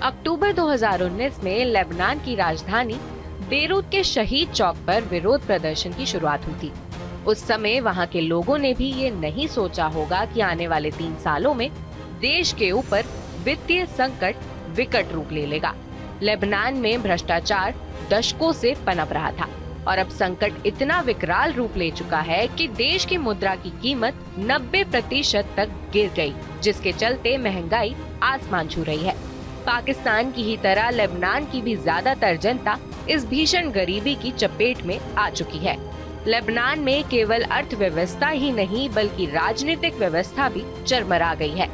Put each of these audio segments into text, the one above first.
अक्टूबर 2019 में लेबनान की राजधानी बेरूत के शहीद चौक पर विरोध प्रदर्शन की शुरुआत हुई थी। उस समय वहां के लोगों ने भी ये नहीं सोचा होगा कि आने वाले 3 सालों में देश के ऊपर वित्तीय संकट विकट रूप ले लेगा। लेबनान में भ्रष्टाचार दशकों से पनप रहा था और अब संकट इतना विकराल रूप ले चुका है कि देश की मुद्रा की कीमत 90% तक गिर गई, जिसके चलते महंगाई आसमान छू रही है। पाकिस्तान की ही तरह लेबनान की भी ज्यादातर जनता इस भीषण गरीबी की चपेट में आ चुकी है। लेबनान में केवल अर्थव्यवस्था ही नहीं बल्कि राजनीतिक व्यवस्था भी चरमरा गई है।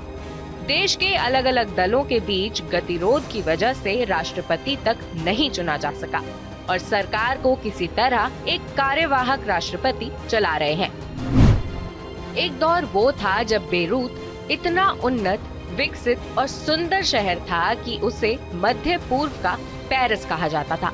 देश के अलग अलग दलों के बीच गतिरोध की वजह से राष्ट्रपति तक नहीं चुना जा सका और सरकार को किसी तरह एक कार्यवाहक राष्ट्रपति चला रहे हैं। एक दौर वो था जब बेरूत इतना उन्नत, विकसित और सुंदर शहर था कि उसे मध्य पूर्व का पेरिस कहा जाता था।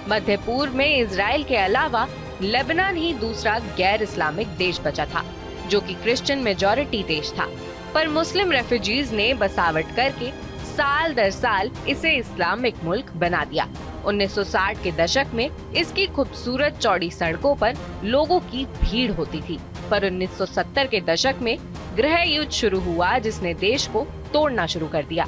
मध्य पूर्व में इजराइल के अलावा लेबनान ही दूसरा गैर इस्लामिक देश बचा था, जो कि क्रिश्चियन मेजॉरिटी देश था। पर मुस्लिम रेफ्यूजीज ने बसावट करके साल दर साल इसे इस्लामिक मुल्क बना दिया। 1960 के दशक में इसकी खूबसूरत चौड़ी सड़कों पर लोगों की भीड़ होती थी, पर 1970 के दशक में गृह युद्ध शुरू हुआ जिसने देश को तोड़ना शुरू कर दिया।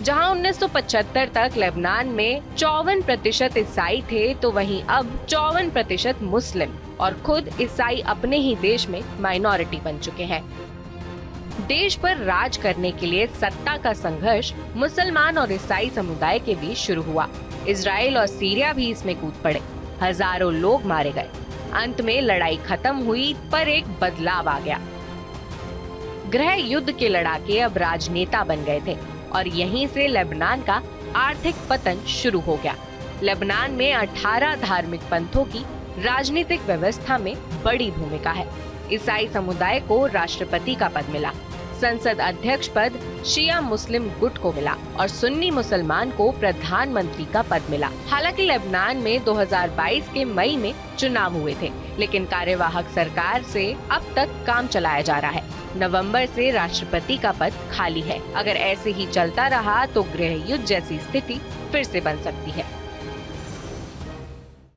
जहां 1975 तक लेबनान में 54% ईसाई थे, तो वहीं अब 54% मुस्लिम और खुद ईसाई अपने ही देश में माइनॉरिटी बन चुके हैं। देश पर राज करने के लिए सत्ता का संघर्ष मुसलमान और ईसाई समुदाय के बीच शुरू हुआ। इजराइल और सीरिया भी इसमें कूद पड़े। हजारों लोग मारे गए। अंत में लड़ाई खत्म हुई, पर एक बदलाव आ गया। गृह युद्ध के लड़ाके अब राजनेता बन गए थे और यहीं से लेबनान का आर्थिक पतन शुरू हो गया। लेबनान में 18 धार्मिक पंथों की राजनीतिक व्यवस्था में बड़ी भूमिका है। ईसाई समुदाय को राष्ट्रपति का पद मिला, संसद अध्यक्ष पद शिया मुस्लिम गुट को मिला और सुन्नी मुसलमान को प्रधानमंत्री का पद मिला। हालांकि लेबनान में 2022 के मई में चुनाव हुए थे, लेकिन कार्यवाहक सरकार से अब तक काम चलाया जा रहा है। नवंबर से राष्ट्रपति का पद खाली है। अगर ऐसे ही चलता रहा तो गृह युद्ध जैसी स्थिति फिर से बन सकती है।